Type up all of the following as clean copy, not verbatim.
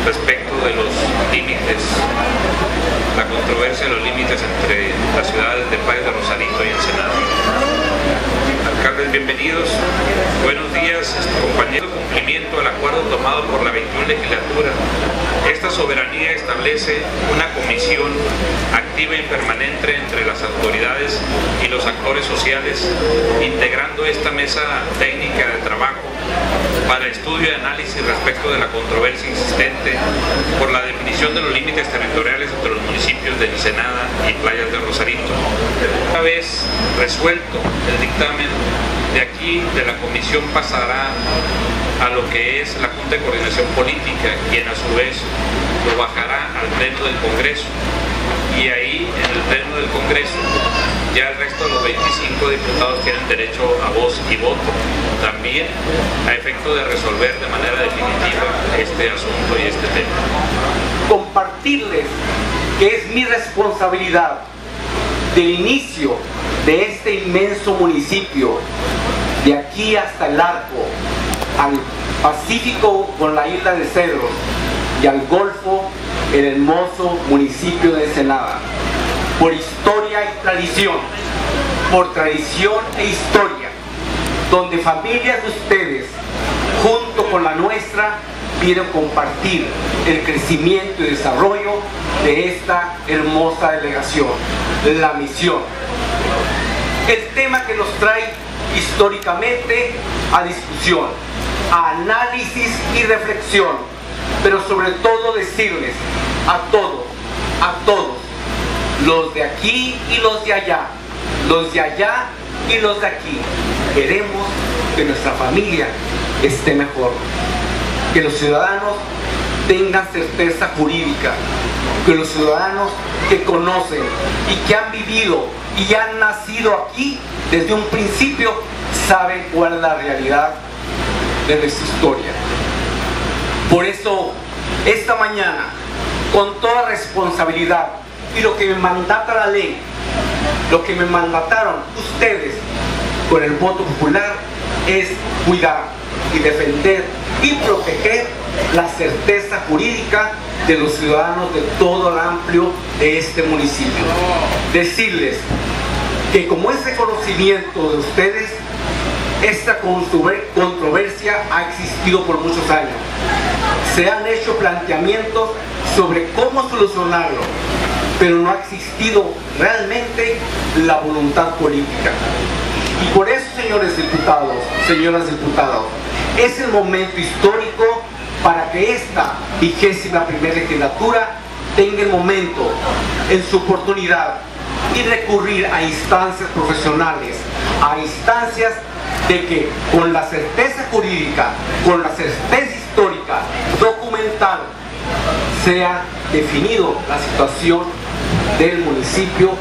respecto de los límites, la controversia de los límites entre las ciudades de Playas de Rosarito y Ensenada. Alcaldes, bienvenidos. Buenos días, compañeros. Cumplimiento del acuerdo tomado por la 21 legislatura. Esta soberanía establece una comisión activa y permanente entre las autoridades y los actores sociales, integrando esta mesa técnica de trabajo para estudio y análisis respecto de la controversia existente por la definición de los límites territoriales entre los municipios de Ensenada y Playas de Rosarito. Una vez resuelto el dictamen, de aquí de la comisión pasará a lo que es la Junta de Coordinación Política, quien a su vez lo bajará al Pleno del Congreso, y ahí en el Pleno del Congreso ya el resto de los 25 diputados tienen derecho a voz y voto, también a efecto de resolver de manera definitiva este asunto y este tema. Compartirles que es mi responsabilidad del inicio de este inmenso municipio, de aquí hasta el Arco, al Pacífico con la isla de Cedros y al Golfo, el hermoso municipio de Ensenada, por historia y tradición, por tradición e historia, donde familias de ustedes, junto con la nuestra, vienen a compartir el crecimiento y desarrollo de esta hermosa delegación, la misión. El tema que nos trae históricamente a discusión, a análisis y reflexión, pero sobre todo decirles a todos, los de aquí y los de allá y los de aquí, queremos que nuestra familia esté mejor, que los ciudadanos tengan certeza jurídica, que los ciudadanos que conocen y que han vivido y han nacido aquí desde un principio saben cuál es la realidad de nuestra historia. Por eso, esta mañana, con toda responsabilidad y lo que me mandata la ley, lo que me mandataron ustedes con el voto popular, es cuidar y defender y proteger la certeza jurídica de los ciudadanos de todo el amplio de este municipio. Decirles que como es reconocimiento de ustedes, esta controversia ha existido por muchos años. Se han hecho planteamientos sobre cómo solucionarlo, pero no ha existido realmente la voluntad política. Y por eso, señores diputados, señoras diputadas, es el momento histórico para que esta 21ª legislatura tenga el momento en su oportunidad y recurrir a instancias profesionales, a instancias de que con la certeza jurídica, con la certeza histórica, documental, sea definido la situación del municipio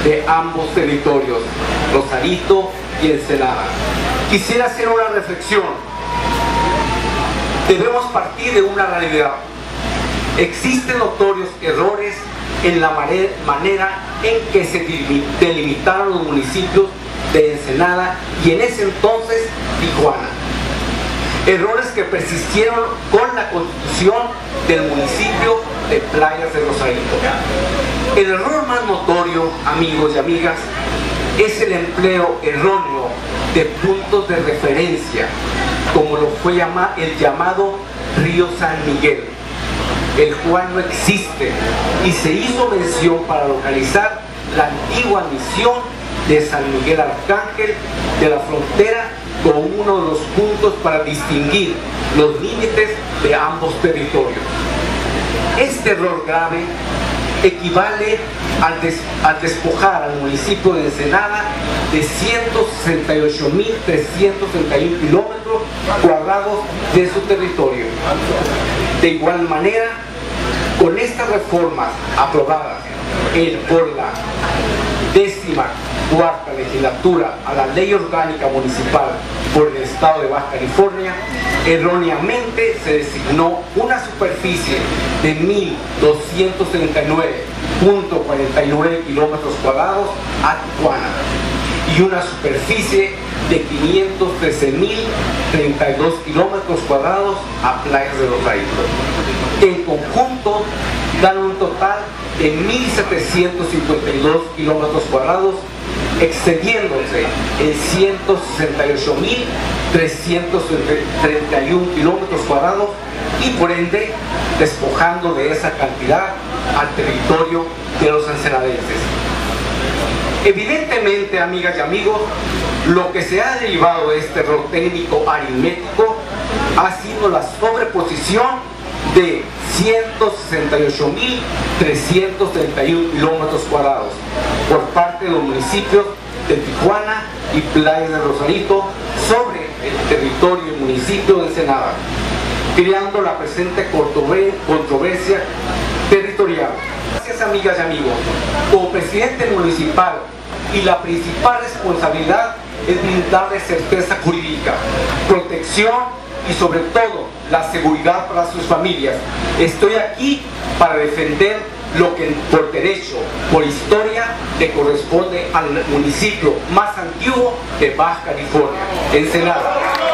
de ambos territorios, Rosarito y Ensenada. Quisiera hacer una reflexión. Debemos partir de una realidad. Existen notorios errores en la manera en que se delimitaron los municipios de Ensenada y en ese entonces Tijuana. Errores que persistieron con la constitución del municipio de Playas de Rosarito. El error más notorio, amigos y amigas, es el empleo erróneo de puntos de referencia, como lo fue el llamado Río San Miguel, el cual no existe, y se hizo mención para localizar la antigua misión de San Miguel Arcángel de la frontera como uno de los puntos para distinguir los límites de ambos territorios. Este error grave equivale al despojar al municipio de Ensenada de 168.331 kilómetros cuadrados de su territorio. De igual manera, con estas reformas aprobadas por la 14ª legislatura a la Ley Orgánica Municipal por el Estado de Baja California, erróneamente se designó una superficie de 1.239.49 kilómetros cuadrados a Tijuana y una superficie de de 513.032 kilómetros cuadrados a playas de Rosarito. En conjunto dan un total de 1.752 kilómetros cuadrados, excediéndose en 168.331 kilómetros cuadrados y por ende despojando de esa cantidad al territorio de los ensenadenses. Evidentemente, amigas y amigos, lo que se ha derivado de este error técnico aritmético ha sido la sobreposición de 168.331 kilómetros cuadrados por parte de los municipios de Tijuana y Playas de Rosarito sobre el territorio del municipio de Ensenada, creando la presente controversia territorial. Gracias, amigas y amigos. Como presidente municipal, y la principal responsabilidad es brindarle certeza jurídica, protección y sobre todo la seguridad para sus familias. Estoy aquí para defender lo que por derecho, por historia, le corresponde al municipio más antiguo de Baja California, Ensenada.